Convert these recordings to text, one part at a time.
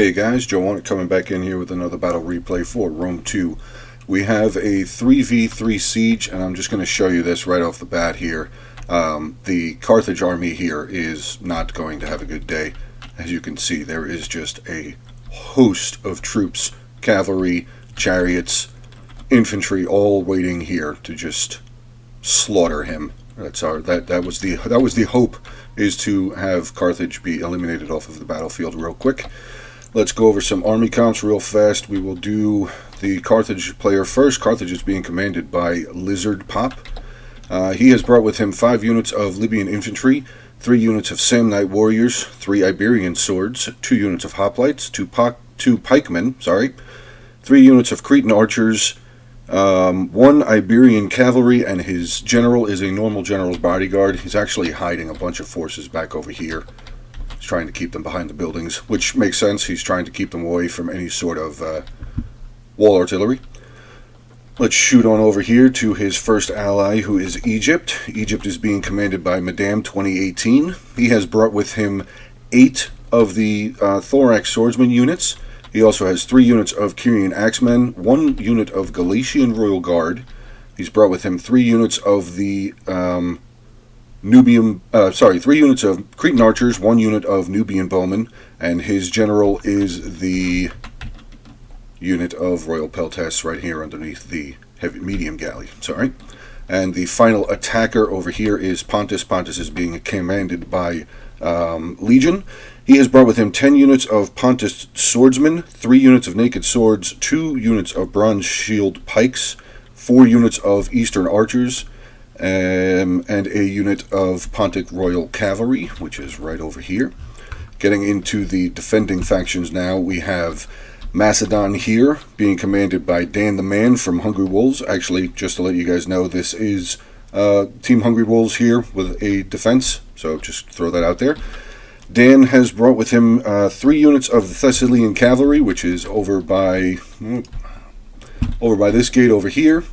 Hey guys, Joe Want It coming back in here with another battle replay for Rome 2. We have a 3v3 siege, and I'm just going to show you this right off the bat here. The Carthage army here is not going to have a good day. As you can see, there is just a host of troops, cavalry, chariots, infantry, all waiting here to just slaughter him. That was the hope, is to have Carthage be eliminated off of the battlefield real quick. Let's go over some army comps real fast. We will do the Carthage player first. Carthage is being commanded by Lizard Pop. He has brought with him 5 units of Libyan infantry, 3 units of Samnite warriors, 3 Iberian swords, 2 units of hoplites, 2 pikemen, 3 units of Cretan archers, 1 Iberian cavalry, and his general is a normal general's bodyguard. He's actually hiding a bunch of forces back over here. He's trying to keep them behind the buildings, which makes sense. He's trying to keep them away from any sort of wall artillery. Let's shoot on over here to his first ally, who is Egypt. Egypt is being commanded by Madame 2018. He has brought with him 8 of the Thorax swordsman units. He also has 3 units of Kyrian axemen, 1 unit of Galatian Royal Guard. He's brought with him 3 units of the 3 units of Cretan archers, 1 unit of Nubian bowmen, and his general is the unit of Royal Peltasts right here underneath the medium galley. And the final attacker over here is Pontus. Pontus is being commanded by Legion. He has brought with him 10 units of Pontus swordsmen, 3 units of naked swords, 2 units of bronze shield pikes, 4 units of eastern archers, and a unit of Pontic Royal Cavalry, which is right over here. Getting into the defending factions now, we have Macedon here, being commanded by Dan the Man from Hungry Wolves. Actually, just to let you guys know, this is Team Hungry Wolves here with a defense, so just throw that out there. Dan has brought with him 3 units of the Thessalian cavalry, which is over by this gate over here.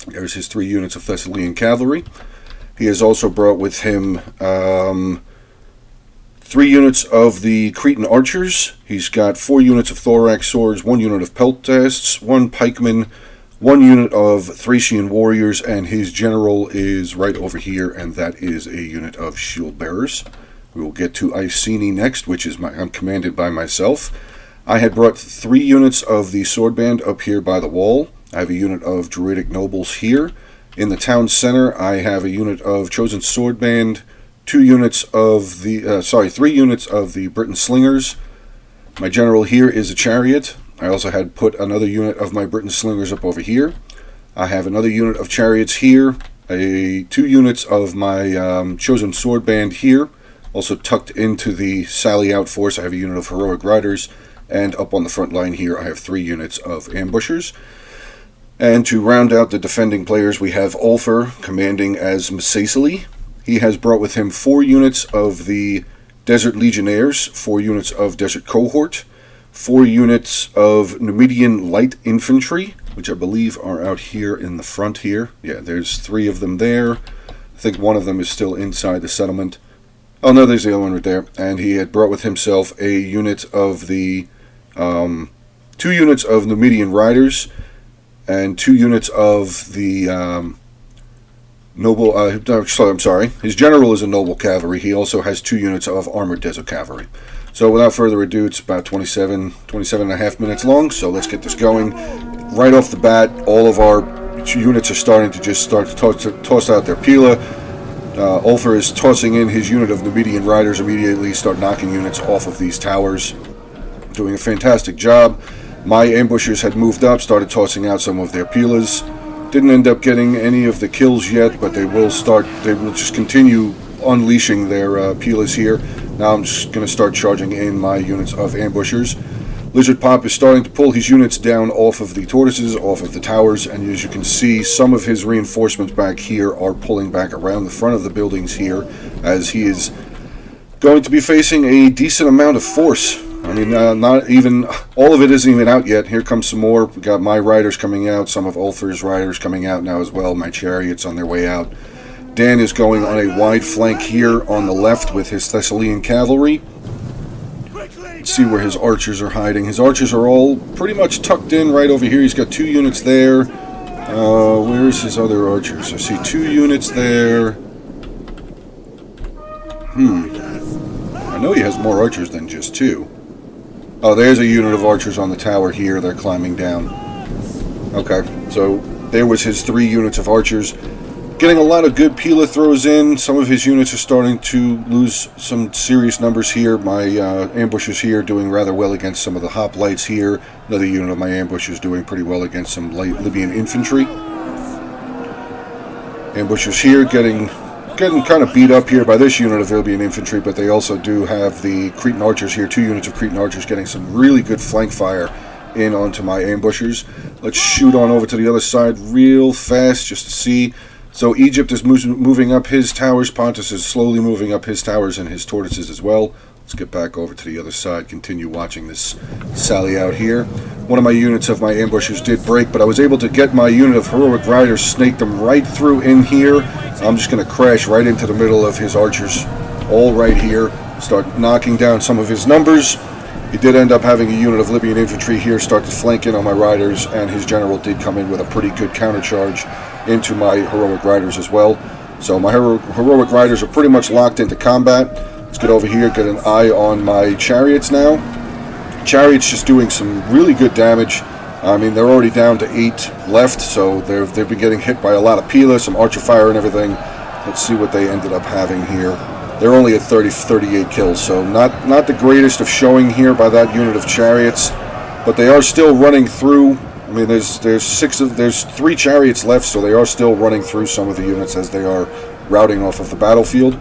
There's his 3 units of Thessalian cavalry. He has also brought with him 3 units of the Cretan archers. He's got 4 units of thorax swords, 1 unit of peltasts, 1 pikeman, 1 unit of Thracian warriors, and his general is right over here, and that is a unit of shield bearers. We will get to Iceni next, which is I'm commanded by myself. I had brought 3 units of the sword band up here by the wall. I have a unit of Druidic nobles here. In the town center, I have a unit of chosen sword band, 3 units of the Britain slingers. My general here is a chariot. I also had put another unit of my Britain slingers up over here. I have another unit of chariots here, 2 units of my chosen sword band here. Also tucked into the SALLYOUT force, I have a unit of heroic riders, and up on the front line here I have 3 units of ambushers. And to round out the defending players, we have Ulfer commanding as Macesali. He has brought with him 4 units of the Desert Legionnaires, 4 units of Desert Cohort, 4 units of Numidian Light Infantry, which I believe are out here in the front here. Yeah, there's 3 of them there. I think one of them is still inside the settlement. Oh no, there's the other one right there. And he had brought with himself a unit of the 2 units of Numidian Riders and 2 units of the his general is a noble cavalry. He also has 2 units of armored desert cavalry. So without further ado, it's about 27 and a half minutes long, so let's get this going. Right off the bat, all of our units are starting to toss out their pila. Ulfer is tossing in his unit of Numidian riders, immediately start knocking units off of these towers. Doing a fantastic job. My ambushers had moved up, started tossing out some of their pilas. Didn't end up getting any of the kills yet, but they will just continue unleashing their pilas here. Now I'm just going to start charging in my units of ambushers. Lizard Pop is starting to pull his units down off of the tortoises, off of the towers, and as you can see, some of his reinforcements back here are pulling back around the front of the buildings here, as he is going to be facing a decent amount of force. I mean, not even, all of it isn't even out yet. Here comes some more. We got my riders coming out, some of Ulfer's riders coming out now as well, my chariots on their way out. Dan is going on a wide flank here on the left with his Thessalian cavalry. see where his archers are hiding. His archers are all pretty much tucked in right over here. He's got 2 units there. Where's his other archers? I see 2 units there. I know he has more archers than just 2. Oh, there's a unit of archers on the tower here. They're climbing down. Okay, so there was his 3 units of archers. Getting a lot of good Pila throws in. Some of his units are starting to lose some serious numbers here. My ambushers here doing rather well against some of the hoplites here. Another unit of my ambushers doing pretty well against some light Libyan infantry. Ambushers here getting kind of beat up here by this unit of Libyan infantry, but they also do have the Cretan archers here. 2 units of Cretan archers getting some really good flank fire in onto my ambushers. Let's shoot on over to the other side real fast just to see. So Egypt is moving up his towers. Pontus is slowly moving up his towers and his tortoises as well. Let's get back over to the other side, continue watching this sally out here. One of my units of my ambushers did break, but I was able to get my unit of heroic riders, snake them right through in here. I'm just going to crash right into the middle of his archers, all right here. Start knocking down some of his numbers. He did end up having a unit of Libyan infantry here start to flank in on my riders, and his general did come in with a pretty good countercharge into my heroic riders as well. So my heroic riders are pretty much locked into combat. Let's get over here, get an eye on my chariots now. Chariots just doing some really good damage. I mean, they're already down to 8 left, so they've been getting hit by a lot of Pila, some archer fire and everything. Let's see what they ended up having here. They're only at 38 kills, so not the greatest of showing here by that unit of chariots, but they are still running through. I mean, there's 3 chariots left, so they are still running through some of the units as they are routing off of the battlefield.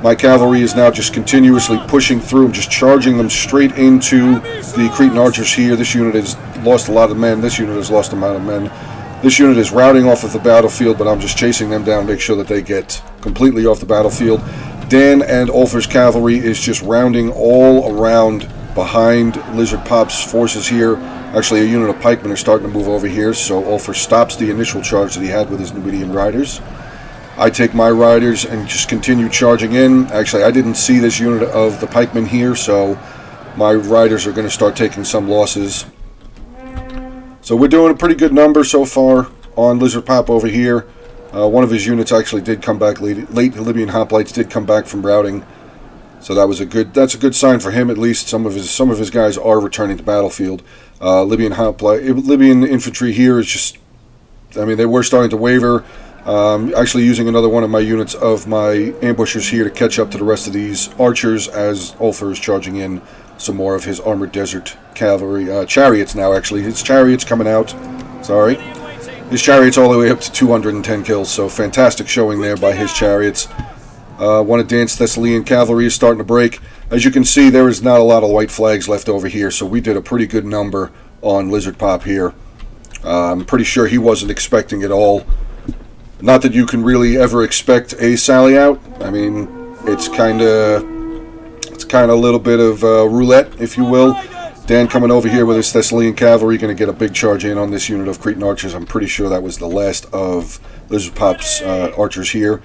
My cavalry is now just continuously pushing through, just charging them straight into the Cretan archers here. This unit has lost a lot of men. This unit has lost a lot of men. This unit is routing off of the battlefield, but I'm just chasing them down, make sure that they get completely off the battlefield. Dan and Ulfer's cavalry is just rounding all around behind Lizard Pop's forces here. Actually, a unit of pikemen are starting to move over here, so Ulfer stops the initial charge that he had with his Numidian riders. I take my riders and just continue charging in. Actually, I didn't see this unit of the pikemen here, so my riders are going to start taking some losses. So we're doing a pretty good number so far on Lizard Pop over here. One of his units actually did come back late. Libyan hoplites did come back from routing, so that's a good sign for him. At least some of his guys are returning to battlefield. Libyan infantry here is just, I mean, they were starting to waver. Actually using another one of my units of my ambushers here to catch up to the rest of these archers as Ulfer is charging in some more of his armored desert cavalry chariots now. Actually, his chariots coming out. Sorry. His chariots all the way up to 210 kills, so fantastic showing there by his chariots. One of Dan's Thessalian cavalry is starting to break. As you can see, there is not a lot of white flags left over here, so we did a pretty good number on Lizard Pop here. I'm pretty sure he wasn't expecting it all. Not that you can really ever expect a sally out. I mean, it's kind of a little bit of roulette, if you will. Dan coming over here with his Thessalian cavalry, going to get a big charge in on this unit of Cretan archers. I'm pretty sure that was the last of Lizard Pop's archers here.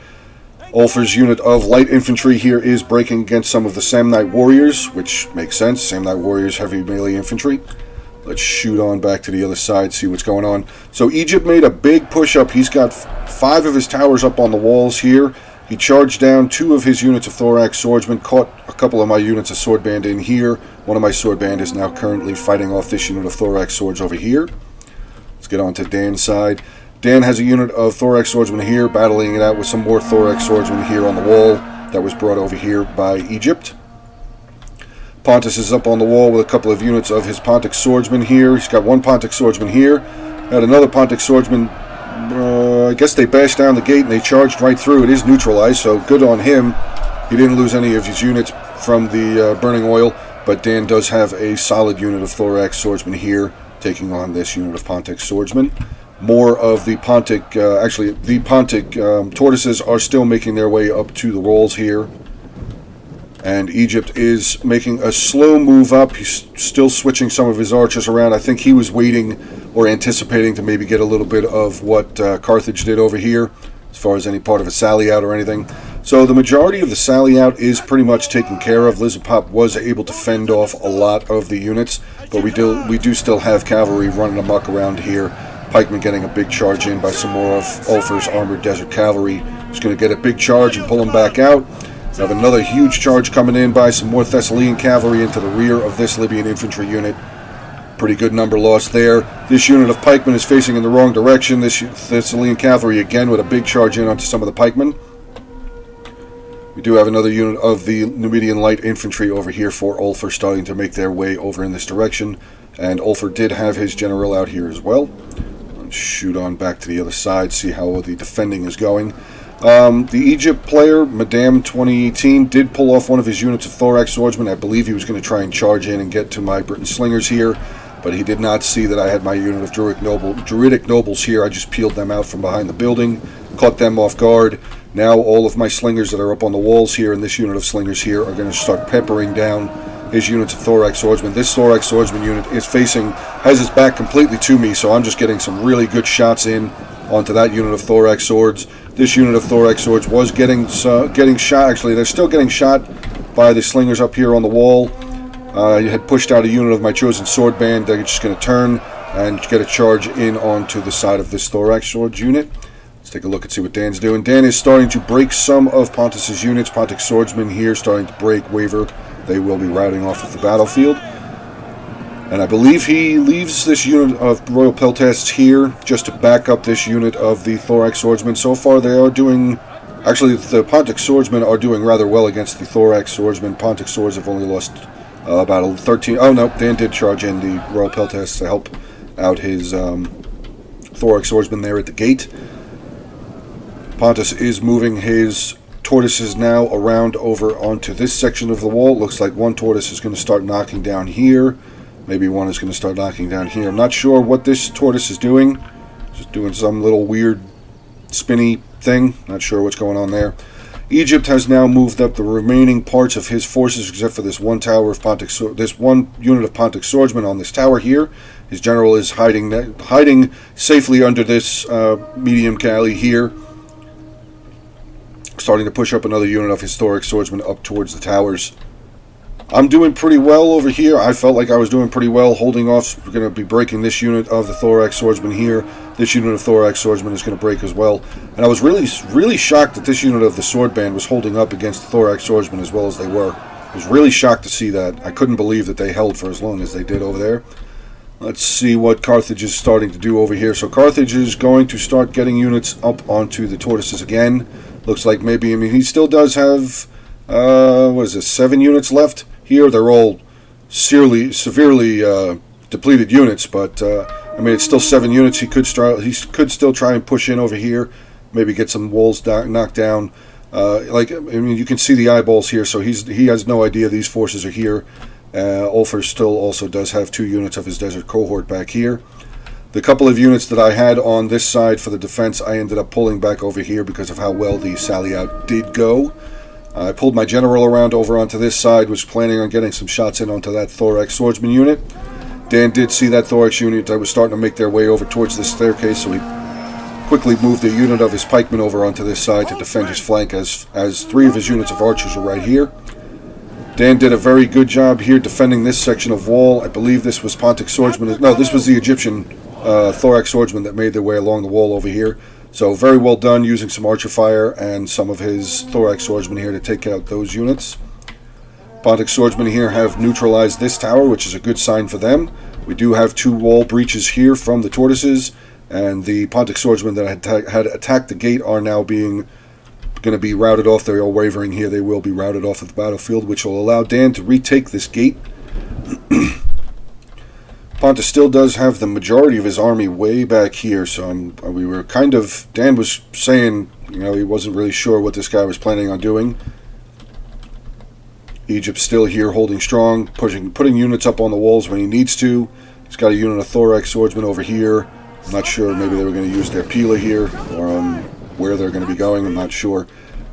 Ulfer's unit of light infantry here is breaking against some of the Samnite warriors, which makes sense. Samnite warriors, heavy melee infantry. Let's shoot on back to the other side, see what's going on. So Egypt made a big push up. He's got 5 of his towers up on the walls here. He charged down 2 of his units of thorax swordsmen, caught a couple of my units of swordband in here. One of my swordband is now currently fighting off this unit of thorax swords over here. Let's get on to Dan's side. Dan has a unit of thorax swordsmen here, battling it out with some more thorax swordsmen here on the wall that was brought over here by Egypt. Pontus is up on the wall with a couple of units of his Pontic swordsmen here. He's got 1 Pontic swordsman here. Had another Pontic swordsman. I guess they bashed down the gate and they charged right through. It is neutralized, so good on him. He didn't lose any of his units from the burning oil, but Dan does have a solid unit of thorax swordsmen here, taking on this unit of Pontic swordsmen. More of the Pontic, the Pontic tortoises are still making their way up to the walls here. And Egypt is making a slow move up. He's still switching some of his archers around. I think he was waiting or anticipating to maybe get a little bit of what Carthage did over here, as far as any part of a sally out or anything. So the majority of the sally-out is pretty much taken care of. Lizardpop was able to fend off a lot of the units, but we do still have cavalry running amok around here. Pikemen getting a big charge in by some more of Ulfer's armored desert cavalry. He's going to get a big charge and pull him back out. We have another huge charge coming in by some more Thessalian cavalry into the rear of this Libyan infantry unit. Pretty good number lost there. This unit of pikemen is facing in the wrong direction. This Thessalian cavalry again with a big charge in onto some of the pikemen. We do have another unit of the Numidian light infantry over here for Ulfer starting to make their way over in this direction. And Ulfer did have his general out here as well. Let's shoot on back to the other side, see how the defending is going. The Egypt player, Madame 2018, did pull off one of his units of thorax swordsmen. I believe he was going to try and charge in and get to my Briton slingers here, but he did not see that I had my unit of Druidic nobles here. I just peeled them out from behind the building, caught them off guard. Now all of my slingers that are up on the walls here and this unit of slingers here are going to start peppering down his units of thorax swordsmen. This thorax swordsman unit has his back completely to me, so I'm just getting some really good shots in onto that unit of thorax swords. This unit of thorax swords was getting shot. Actually, they're still getting shot by the slingers up here on the wall. I had pushed out a unit of my chosen sword band. They're just going to turn and get a charge in onto the side of this thorax swords unit. Let's take a look and see what Dan's doing. Dan is starting to break some of Pontus's units. Pontic swordsmen here starting to break, waver. They will be routing off of the battlefield. And I believe he leaves this unit of Royal Peltasts here just to back up this unit of the thorax swordsmen. So far they are doing... Actually, the Pontic swordsmen are doing rather well against the thorax swordsmen. Pontic swords have only lost about 13... Oh, no, Dan did charge in the Royal Peltasts to help out his thorax swordsmen there at the gate. Pontus is moving his tortoises now around over onto this section of the wall. Looks like one tortoise is going to start knocking down here. Maybe one is going to start knocking down here. I'm not sure what this tortoise is doing. Just doing some little weird spinny thing. Not sure what's going on there. Egypt has now moved up the remaining parts of his forces, except for this one tower of this one unit of Pontic swordsmen on this tower here. His general is hiding safely under this medium galley here, starting to push up another unit of his thorax swordsmen up towards the towers. I'm doing pretty well over here. I felt like I was doing pretty well holding off. We're going to be breaking this unit of the thorax swordsman here. This unit of thorax swordsman is going to break as well. And I was really shocked that this unit of the sword band was holding up against the thorax swordsman as well as they were. I was really shocked to see that. I couldn't believe that they held for as long as they did over there. Let's see what Carthage is starting to do over here. So Carthage is going to start getting units up onto the tortoises again. Looks like maybe, I mean, he still does have, what is this, 7 units left here. They're all severely depleted units, but, I mean, it's still 7 units. He could still try and push in over here, maybe get some walls knocked down. Like, I mean, you can see the eyeballs here, so he has no idea these forces are here. Ulfer still also does have 2 units of his desert cohort back here. The couple of units that I had on this side for the defense, I ended up pulling back over here because of how well the sally-out did go. I pulled my general around over onto this side, was planning on getting some shots in onto that thorax swordsman unit. Dan did see that thorax unit that was starting to make their way over towards this staircase, so he quickly moved a unit of his pikemen over onto this side to defend his flank, as 3 of his units of archers are right here. Dan did a very good job here defending this section of wall. I believe this was Pontic swordsman. No, this was the Egyptian thorax swordsmen that made their way along the wall over here. So very well done using some archer fire and some of his thorax swordsmen here to take out those units. Pontic swordsmen here have neutralized this tower, which is a good sign for them. We do have 2 wall breaches here from the tortoises, and the Pontic swordsmen that had attacked the gate are now going to be routed off. They are wavering here. They will be routed off of the battlefield, which will allow Dan to retake this gate. Pontus still does have the majority of his army way back here, so we were kind of... Dan was saying, you know, he wasn't really sure what this guy was planning on doing. Egypt's still here holding strong, putting units up on the walls when he needs to. He's got a unit of thorax swordsmen over here. I'm not sure, maybe they were going to use their Pila here, or where they're going to be going, I'm not sure.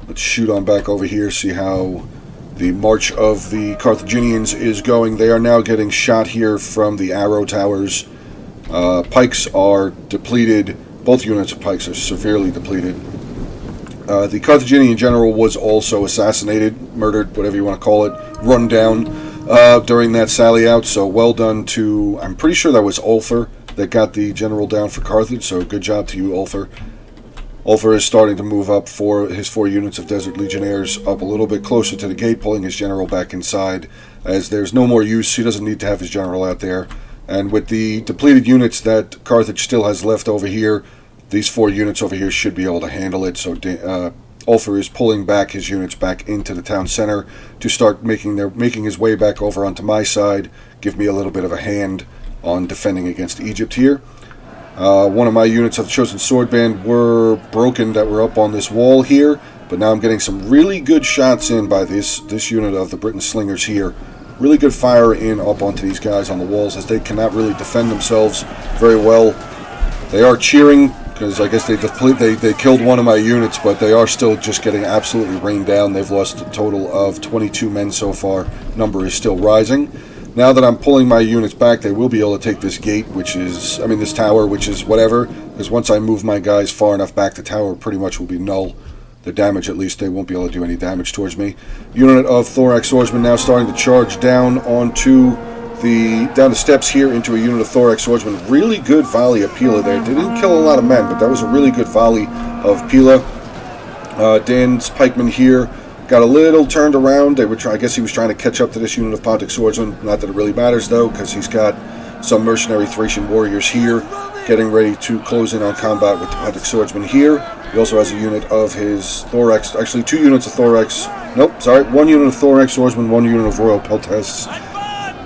Let's shoot on back over here, see how the march of the Carthaginians is going. They are now getting shot here from the arrow towers. Pikes are depleted. Both units of pikes are severely depleted. The Carthaginian general was also assassinated, murdered, whatever you want to call it, run down during that sally out. So well done to, I'm pretty sure that was Ulfer that got the general down for Carthage. So good job to you, Ulfer. Ulfer is starting to move up for his 4 units of Desert Legionnaires up a little bit closer to the gate, pulling his general back inside, as there's no more use. He doesn't need to have his general out there. And with the depleted units that Carthage still has left over here, these 4 units over here should be able to handle it. So Ulfer is pulling back his units back into the town center to start making his way back over onto my side, give me a little bit of a hand on defending against Egypt here. One of my units of the Chosen Sword Band were broken that were up on this wall here, but now I'm getting some really good shots in by this unit of the Britain Slingers here. Really good fire in up onto these guys on the walls, as they cannot really defend themselves very well. They are cheering because I guess they killed one of my units, but they are still just getting absolutely rained down. They've lost a total of 22 men so far. Number is still rising. Now that I'm pulling my units back, they will be able to take this gate, this tower, which is whatever, because once I move my guys far enough back, the tower pretty much will be null. The damage, at least, they won't be able to do any damage towards me. Unit of Thorax Swordsmen now starting to charge down onto down the steps here into a unit of Thorax Swordsmen. Really good volley of Pila there. They didn't kill a lot of men, but that was a really good volley of Pila. Dan's pikemen here got a little turned around. I guess he was trying to catch up to this unit of Pontic Swordsmen. Not that it really matters, though, because he's got some mercenary Thracian warriors here getting ready to close in on combat with the Pontic Swordsmen here. He also has a unit of his Thorax, actually 2 units of Thorax, 1 unit of Thorax Swordsmen, 1 unit of Royal Peltasts.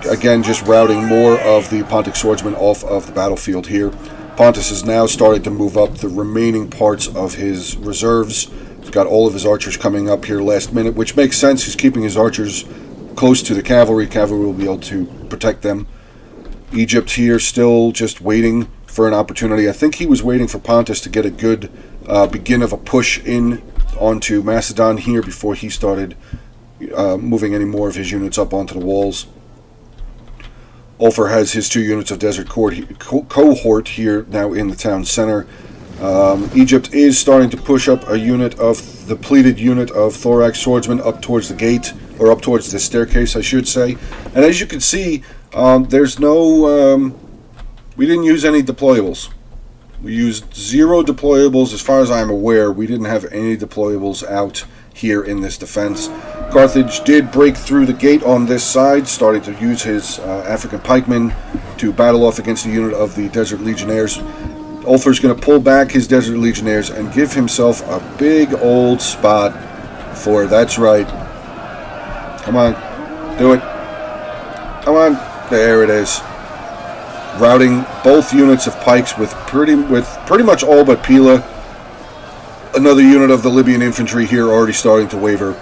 Again, just routing more of the Pontic Swordsmen off of the battlefield here. Pontus is now starting to move up the remaining parts of his reserves. He's got all of his archers coming up here last minute, which makes sense. He's keeping his archers close to the cavalry. Cavalry will be able to protect them. Egypt here still just waiting for an opportunity. I think he was waiting for Pontus to get a good begin of a push in onto Macedon here before he started moving any more of his units up onto the walls. Ulfer has his 2 units of Desert Cohort here now in the town center. Egypt is starting to push up a depleted unit of Thorax Swordsmen up towards the gate, or up towards the staircase, I should say. And as you can see, there's no... we didn't use any deployables. We used 0 deployables. As far as I'm aware, we didn't have any deployables out here in this defense. Carthage did break through the gate on this side, starting to use his African pikemen to battle off against the unit of the Desert Legionnaires. Ulfer's going to pull back his Desert Legionnaires and give himself a big old spot for, that's right. Come on, do it. Come on, there it is. Routing both units of pikes with pretty much all but Pila. Another unit of the Libyan infantry here already starting to waver.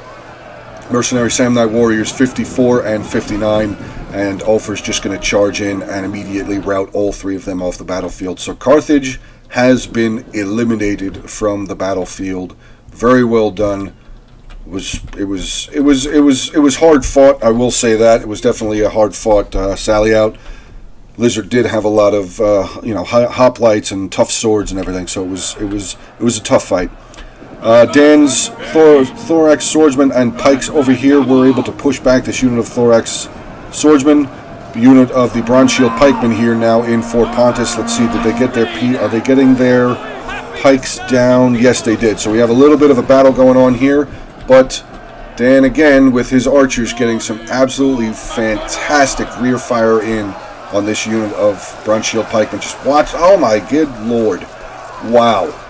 Mercenary Samnite warriors 54 and 59, and Ulfer's just going to charge in and immediately rout all 3 of them off the battlefield. So Carthage has been eliminated from the battlefield. Very well done. It was hard fought. I will say that it was definitely a hard fought sally out. Lizard did have a lot of hoplites and tough swords and everything, so it was a tough fight. Dan's Thorax Swordsmen and pikes over here were able to push back this unit of Thorax Swordsmen. The unit of the Bronze Shield pikemen here now in Fort Pontus. Let's see, did they get are they getting their pikes down? Yes, they did. So we have a little bit of a battle going on here, but Dan again with his archers getting some absolutely fantastic rear fire in on this unit of Bronze Shield pikemen. Just watch, oh my good lord, wow.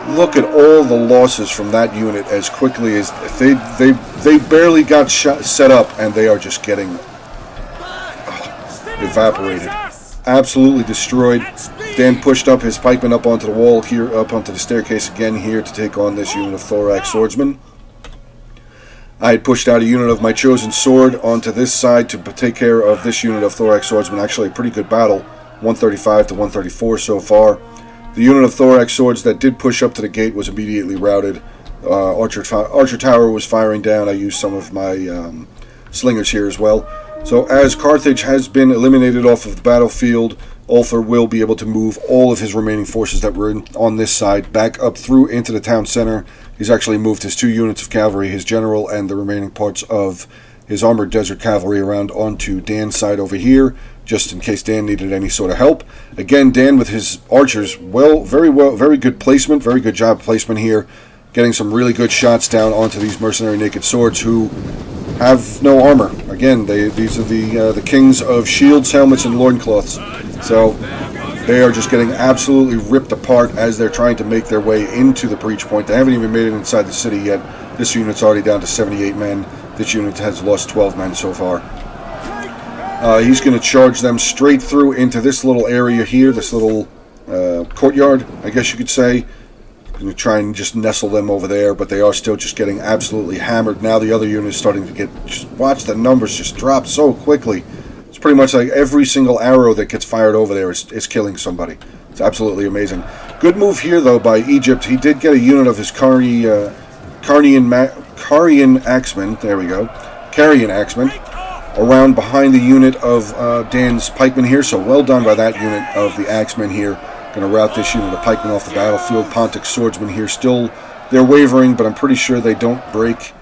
Look at all the losses from that unit as quickly as they barely got set up, and they are just getting evaporated, absolutely destroyed. Dan pushed up his pikemen up onto the wall here, up onto the staircase again here to take on this unit of Thorax Swordsmen. I had pushed out a unit of my Chosen Sword onto this side to take care of this unit of Thorax Swordsmen. Actually a pretty good battle, 135 to 134 so far. The unit of Thorax Swords that did push up to the gate was immediately routed. Archer Tower was firing down. I used some of my slingers here as well. So as Carthage has been eliminated off of the battlefield, Ulfer will be able to move all of his remaining forces that were on this side back up through into the town center. He's actually moved his 2 units of cavalry, his general, and the remaining parts of his armored desert cavalry around onto Dan's side over here, just in case Dan needed any sort of help. Again, Dan with his archers, very good placement, very good job placement here, getting some really good shots down onto these mercenary naked swords who have no armor. Again, these are the kings of shields, helmets, and loincloths. So they are just getting absolutely ripped apart as they're trying to make their way into the breach point. They haven't even made it inside the city yet. This unit's already down to 78 men. This unit has lost 12 men so far. He's going to charge them straight through into this little area here, this little courtyard, I guess you could say. Going to try and just nestle them over there, but they are still just getting absolutely hammered. Now the other unit is starting to get, just watch the numbers just drop so quickly. It's pretty much like every single arrow that gets fired over there is killing somebody. It's absolutely amazing. Good move here, though, by Egypt. He did get a unit of his Carian Axemen, there we go, Carian Axemen, around behind the unit of Dan's pikemen here, so well done by that unit of the Axemen here. Going to rout this unit of pikemen off the battlefield. Pontic swordsmen here still, they're wavering, but I'm pretty sure they don't break.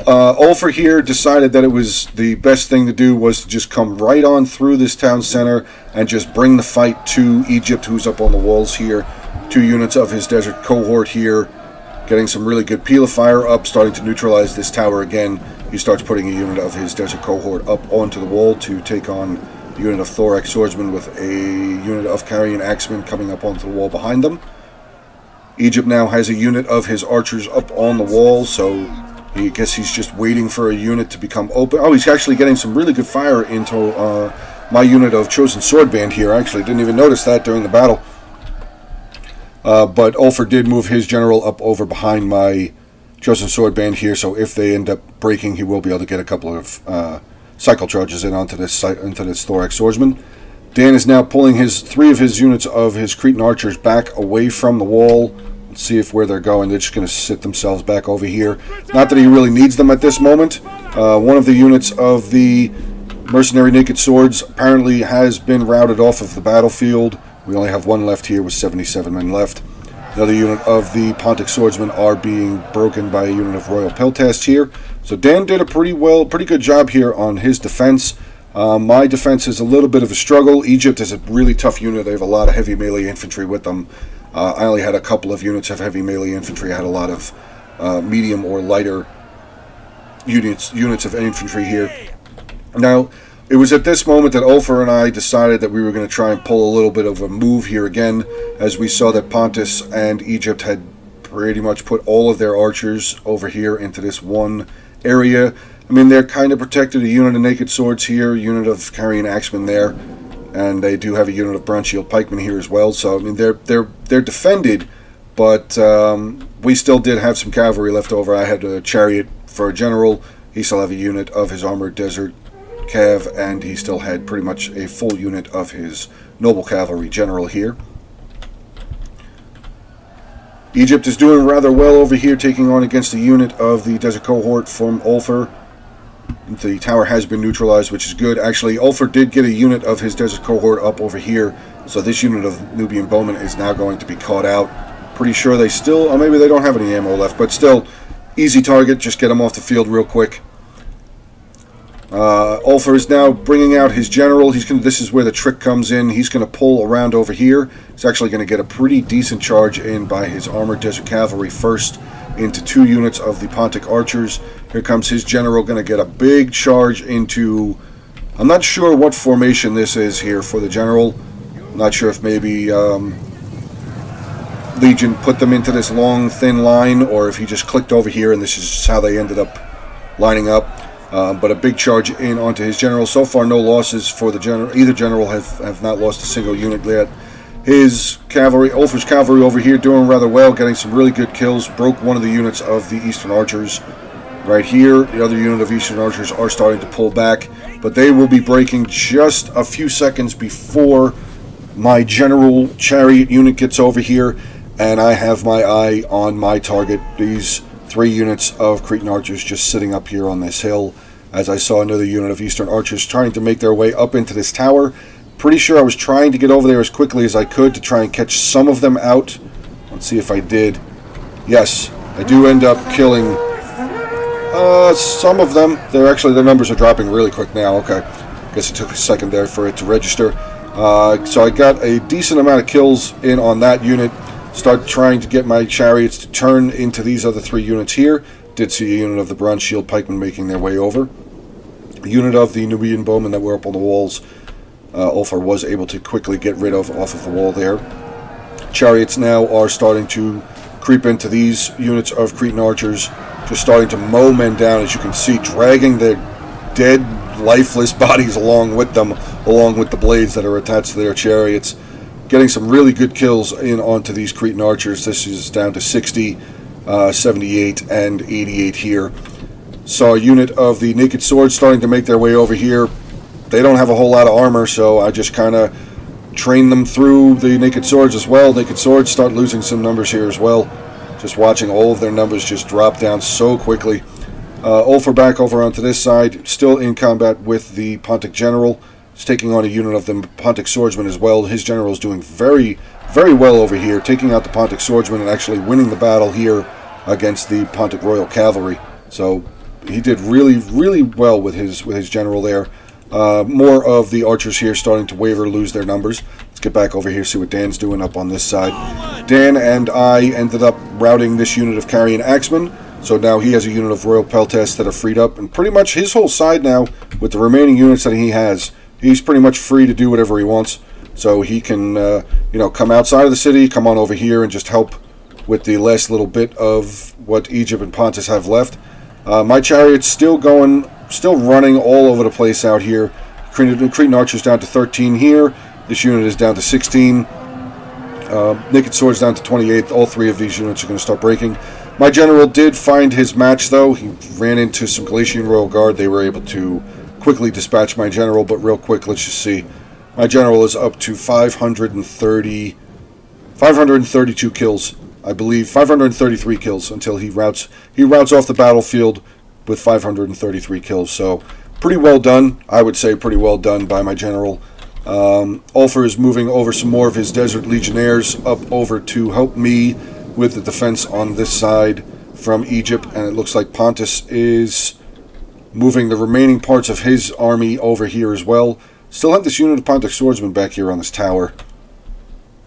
Ulfer here decided that it was the best thing to do was to just come right on through this town center and just bring the fight to Egypt, who's up on the walls here. 2 units of his desert cohort here, getting some really good peel of fire up, starting to neutralize this tower again. He starts putting a unit of his desert cohort up onto the wall to take on a unit of thorax swordsmen with a unit of Carian axemen coming up onto the wall behind them. Egypt now has a unit of his archers up on the wall, so I guess he's just waiting for a unit to become open. Oh, he's actually getting some really good fire into my unit of chosen sword band here. I actually didn't even notice that during the battle. But Ulfer did move his general up over behind my chosen sword band here, so if they end up breaking, he will be able to get a couple of cycle charges in onto this thorax swordsman. Dan is now pulling 3 of his units of his Cretan archers back away from the wall. Let's see where they're going. They're just going to sit themselves back over here. Not that he really needs them at this moment. One of the units of the mercenary naked swords apparently has been routed off of the battlefield. We only have 1 left here with 77 men left. The other unit of the Pontic swordsmen are being broken by a unit of royal peltasts here. So Dan did a pretty good job here on his defense. My defense is a little bit of a struggle. Egypt is a really tough unit. They have a lot of heavy melee infantry with them. I only had a couple of units of heavy melee infantry. I had a lot of medium or lighter units of infantry here. Now, it was at this moment that Ulfer and I decided that we were going to try and pull a little bit of a move here again, as we saw that Pontus and Egypt had pretty much put all of their archers over here into this one area. I mean, they're kind of protected. A unit of naked swords here, a unit of Carian axemen there, and they do have a unit of bronze shield pikemen here as well. So I mean, they're defended, but we still did have some cavalry left over. I had a chariot for a general. He still have a unit of his armored desert cav, and he still had pretty much a full unit of his noble cavalry general here. Egypt is doing rather well over here, taking on against a unit of the desert cohort from Ulfer. The tower has been neutralized, which is good. Actually, Ulfer did get a unit of his desert cohort up over here, so this unit of Nubian bowmen is now going to be caught out. Pretty sure they still, or maybe they don't have any ammo left, but still, easy target. Just get them off the field real quick. Ulfer is now bringing out his general. This is where the trick comes in. He's going to pull around over here. He's actually going to get a pretty decent charge in by his armored desert cavalry first into 2 units of the Pontic archers. Here comes his general, going to get a big charge into, I'm not sure what formation this is here for the general. I'm not sure if maybe Legion put them into this long, thin line, or if he just clicked over here and this is how they ended up lining up. But a big charge in onto his general. So far, no losses for the general. Either general have not lost a single unit yet. His cavalry, Ulfer's cavalry over here, doing rather well, getting some really good kills. Broke one of the units of the Eastern Archers right here. The other unit of Eastern Archers are starting to pull back, but they will be breaking just a few seconds before my general chariot unit gets over here, and I have my eye on my target. These 3 units of Cretan archers just sitting up here on this hill. as I saw another unit of Eastern archers trying to make their way up into this tower. Pretty sure I was trying to get over there as quickly as I could to try and catch some of them out. Let's see if I did. Yes, I do end up killing some of them. Their numbers are dropping really quick now. Okay, guess it took a second there for it to register. So I got a decent amount of kills in on that unit. Start trying to get my chariots to turn into these other 3 units here. Did see a unit of the Bronze Shield Pikemen making their way over. A unit of the Numidian Bowmen that were up on the walls. Ulfar was able to quickly get rid of off of the wall there. Chariots now are starting to creep into these units of Cretan archers. Just starting to mow men down, as you can see, dragging their dead, lifeless bodies along with them, along with the blades that are attached to their chariots. Getting some really good kills in onto these Cretan archers. This is down to 60, 78, and 88 here. Saw a unit of the Naked Swords starting to make their way over here. They don't have a whole lot of armor, so I just kind of train them through the Naked Swords as well. Naked Swords start losing some numbers here as well. Just watching all of their numbers just drop down so quickly. Ulfar back over onto this side, still in combat with the Pontic General. He's taking on a unit of the Pontic Swordsmen as well. His general is doing very, very well over here, taking out the Pontic Swordsmen and actually winning the battle here against the Pontic Royal Cavalry. So he did really, really well with his general there. More of the archers here starting to waver, lose their numbers. Let's get back over here, see what Dan's doing up on this side. Dan and I ended up routing this unit of Carrion Axemen. So now he has a unit of Royal Peltasts that are freed up. And pretty much his whole side now, with the remaining units that he has, he's pretty much free to do whatever he wants. So he can, come outside of the city, come on over here and just help with the last little bit of what Egypt and Pontus have left. My chariot's still running all over the place out here. Cretan archers down to 13 here. This unit is down to 16. Naked Swords down to 28. All 3 of these units are going to start breaking. My general did find his match, though. He ran into some Galatian Royal Guard. They were able to quickly dispatch my general, but real quick, let's just see. My general is up to 532 kills, I believe. 533 kills until he routes off the battlefield with 533 kills. So pretty well done, I would say, pretty well done by my general. Ulfar is moving over some more of his Desert Legionnaires up over to help me with the defense on this side from Egypt, and it looks like Pontus is moving the remaining parts of his army over here as well. Still have this unit of Pontic Swordsmen back here on this tower.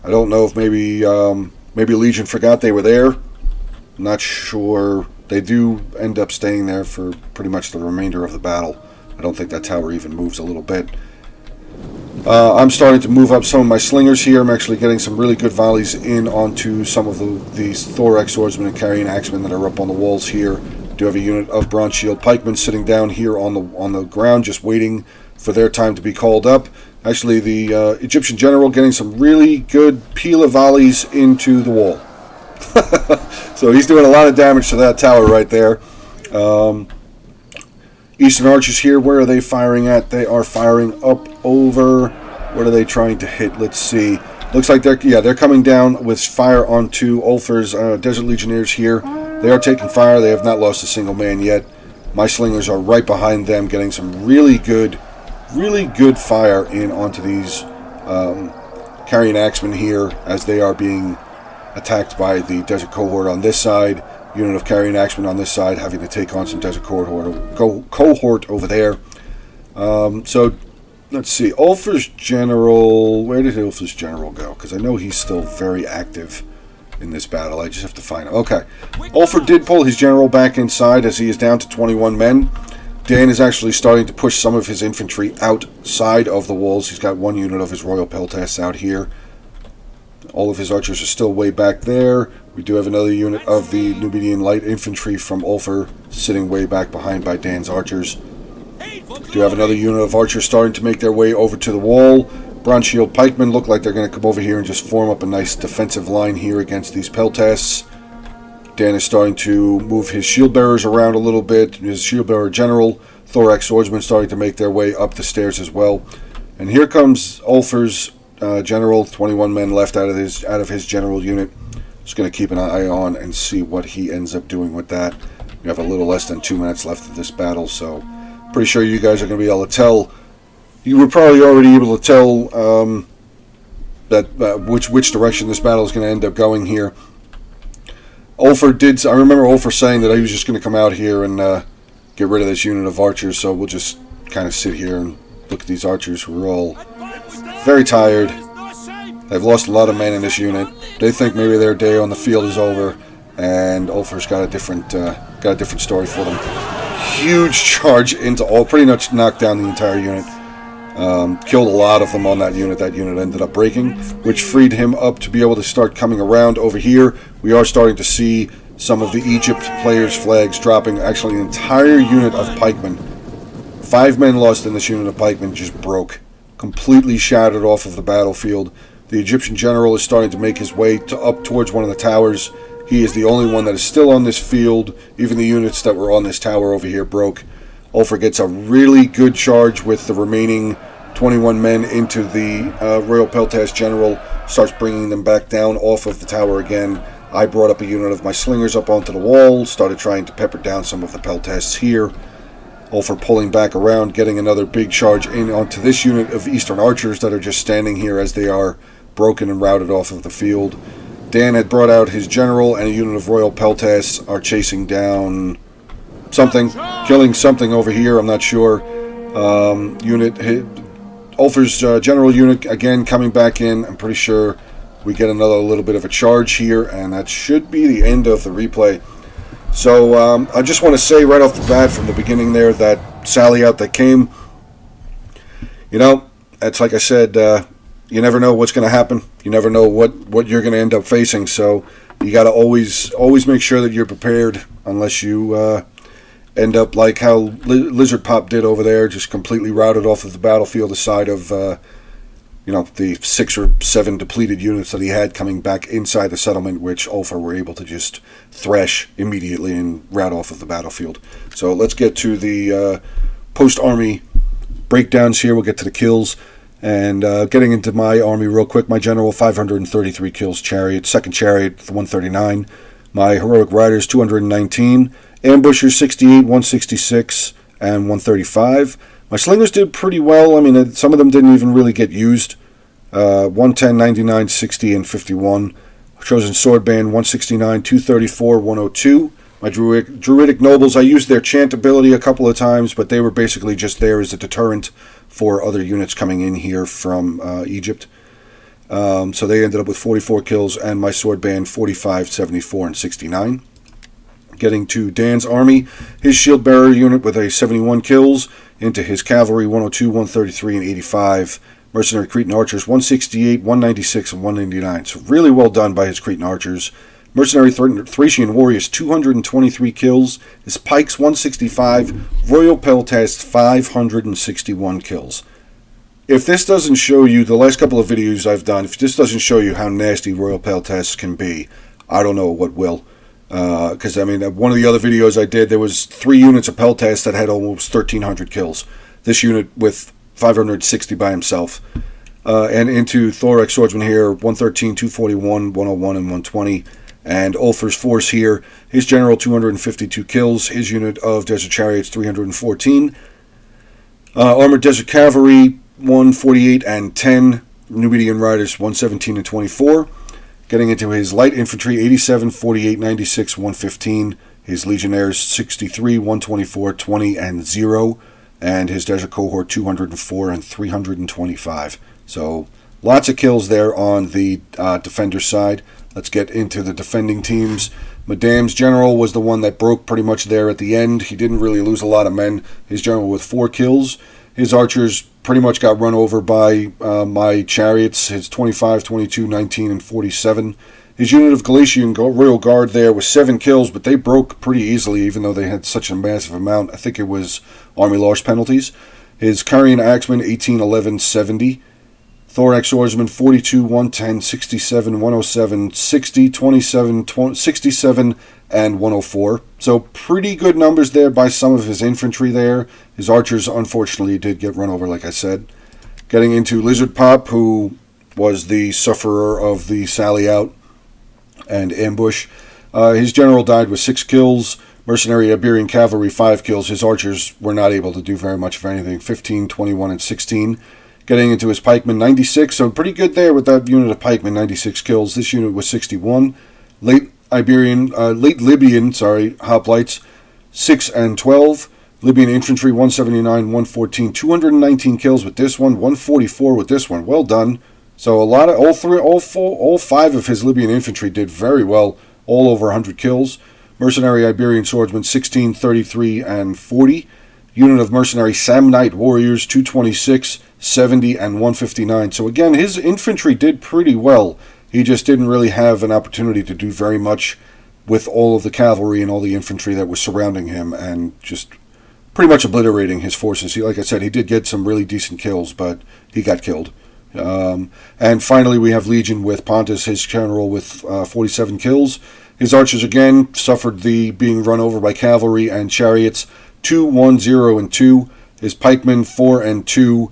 I don't know if maybe Legion forgot they were there. Not sure. They do end up staying there for pretty much the remainder of the battle. I don't think that tower even moves a little bit. I'm starting to move up some of my slingers here. I'm actually getting some really good volleys in onto some of these Thorax Swordsmen and Carrion Axemen that are up on the walls here. Do have a unit of Bronze Shield Pikemen sitting down here on the ground, just waiting for their time to be called up. Actually, the Egyptian general getting some really good Pila volleys into the wall. So he's doing a lot of damage to that tower right there. Eastern archers here, where are they firing at? They are firing up over. What are they trying to hit? Let's see. Looks like they're coming down with fire onto Ulfar's Desert Legionnaires here. They are taking fire. They have not lost a single man yet. My slingers are right behind them, getting some really good fire in onto these Carrion Axemen here as they are being attacked by the Desert Cohort on this side. Unit of Carrion Axemen on this side having to take on some Desert Cohort over there. So let's see. Ulfar's general. Where did Ulfar's general go? Because I know he's still very active in this battle. I just have to find him. Okay. Ulfar did pull his general back inside as he is down to 21 men. Dan is actually starting to push some of his infantry outside of the walls. He's got one unit of his Royal Peltasts out here. All of his archers are still way back there. We do have another unit of the Numidian Light Infantry from Ulfar sitting way back behind by Dan's archers. We do have another unit of archers starting to make their way over to the wall. Bronze Shield Pikemen look like they're going to come over here and just form up a nice defensive line here against these Peltasts. Dan is starting to move his shield bearers around a little bit. His shield bearer general, Thorax Swordsmen, starting to make their way up the stairs as well. And here comes Ulfar's general, 21 men left out of his general unit. Just going to keep an eye on and see what he ends up doing with that. We have a little less than 2 minutes left of this battle, so Pretty sure you guys are going to be able to tell. You were probably already able to tell which direction this battle is going to end up going here. Ulfer did. I remember Ulfer saying that he was just going to come out here and get rid of this unit of archers. So we'll just kind of sit here and look at these archers who are all very tired. They've lost a lot of men in this unit. They think maybe their day on the field is over, and Ulfer's got a different story for them. Huge charge into all, pretty much knocked down the entire unit. Killed a lot of them on that unit. That unit ended up breaking, which freed him up to be able to start coming around over here. We are starting to see some of the Egypt players' flags dropping. Actually, an entire unit of pikemen. 5 men lost in this unit of pikemen just broke. Completely shattered off of the battlefield. The Egyptian general is starting to make his way up towards one of the towers. He is the only one that is still on this field. Even the units that were on this tower over here broke. Ulfer gets a really good charge with the remaining 21 men into the Royal Peltash General, starts bringing them back down off of the tower again. I brought up a unit of my slingers up onto the wall, started trying to pepper down some of the Peltashists here. Ulfer pulling back around, getting another big charge in onto this unit of Eastern archers that are just standing here as they are broken and routed off of the field. Dan had brought out his general, and a unit of Royal Peltashists are chasing down something, killing something over here, I'm not sure. Ulfer's general unit again coming back in. I'm pretty sure we get another little bit of a charge here, and that should be the end of the replay. So I just want to say right off the bat from the beginning there that sally out that came, you know, it's like I said, you never know what's going to happen. You never know what you're going to end up facing, so you got to always make sure that you're prepared, unless you end up like how Lizard Pop did over there, just completely routed off of the battlefield aside of the 6 or 7 depleted units that he had coming back inside the settlement, which Ulfer were able to just thrash immediately and rout off of the battlefield. So let's get to the post-army breakdowns here. We'll get to the kills. And getting into my army real quick, my general, 533 kills, chariot, second chariot, 139. My heroic riders, 219. Ambushers, 68, 166, and 135. My slingers did pretty well. I mean, some of them didn't even really get used. 110, 99, 60, and 51. Chosen sword band, 169, 234, 102. My druidic nobles, I used their chant ability a couple of times, but they were basically just there as a deterrent for other units coming in here from Egypt. So they ended up with 44 kills, and my sword band, 45, 74, and 69. Getting to Dan's army, his shield bearer unit with a 71 kills, into his cavalry, 102, 133, and 85. Mercenary Cretan archers, 168, 196, and 199. So really well done by his Cretan archers. Mercenary Thracian warriors, 223 kills. His pikes, 165. Royal Peltash, 561 kills. If this doesn't show you, the last couple of videos I've done, if this doesn't show you how nasty Royal Peltash can be, I don't know what will. Because, I mean, one of the other videos I did, there was 3 units of Peltash that had almost 1,300 kills. This unit with 560 by himself. And into Thorax Swordsman here, 113, 241, 101, and 120. And Ulfer's force here, his general, 252 kills. His unit of Desert Chariots, 314. Armored Desert Cavalry, 148 and 10. Numidian Riders, 117 and 24. Getting into his light infantry, 87, 48, 96, 115. His legionnaires, 63, 124, 20, and 0. And his desert cohort, 204 and 325. So lots of kills there on the defender side. Let's get into the defending teams. Madam's general was the one that broke pretty much there at the end. He didn't really lose a lot of men. His general with 4 kills. His archers pretty much got run over by my chariots. His 25, 22, 19, and 47. His unit of Galatian Royal Guard there was 7 kills, but they broke pretty easily, even though they had such a massive amount. I think it was army loss penalties. His Carian Axeman, 18, 11, 70. Thorax Swordsman, 42, 110, 67, 107, 60, 27, 67, and 104. So pretty good numbers there by some of his infantry there. His archers, unfortunately, did get run over, like I said. Getting into Lizard Pop, who was the sufferer of the sally out and ambush. His general died with 6 kills. Mercenary Iberian Cavalry, 5 kills. His archers were not able to do very much of anything. 15, 21, and 16. Getting into his pikemen, 96. So pretty good there with that unit of pikemen, 96 kills. This unit was 61. Late Libyan, hoplites, 6 and 12. Libyan infantry, 179, 114, 219 kills with this one, 144 with this one. Well done. So a lot of all 5 of his Libyan infantry did very well, all over 100 kills. Mercenary Iberian swordsmen, 16, 33, and 40. Unit of mercenary Samnite warriors, 226, 70, and 159. So again, his infantry did pretty well. He just didn't really have an opportunity to do very much with all of the cavalry and all the infantry that was surrounding him, and just pretty much obliterating his forces. Like I said, he did get some really decent kills, but he got killed. And finally, we have Legion with Pontus, his general, with 47 kills. His archers, again, suffered the being run over by cavalry and chariots, 2, 1, 0, and 2. His pikemen, 4 and 2.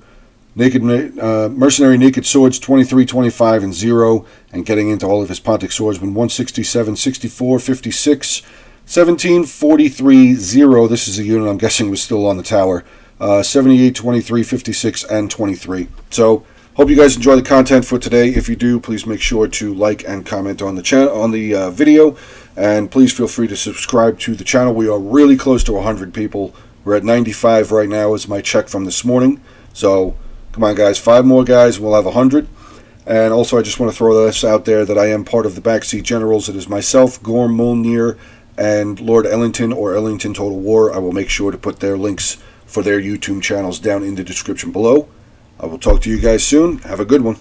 Mercenary naked swords, 23, 25, and 0. And getting into all of his Pontic swordsmen, 167, 64, 56, 17, 43, 0. This is a unit I'm guessing was still on the tower. 78, 23, 56, and 23. So, hope you guys enjoy the content for today. If you do, please make sure to like and comment on the channel, on the video, and please feel free to subscribe to the channel. We are really close to 100 people. We're at 95 right now, is my check from this morning. So, come on, guys, 5 more guys, we'll have 100. And also, I just want to throw this out there that I am part of the Backseat Generals. It is myself, Gorm Molnir, and Lord Ellington, or Ellington Total War. I will make sure to put their links for their YouTube channels down in the description below. I will talk to you guys soon. Have a good one.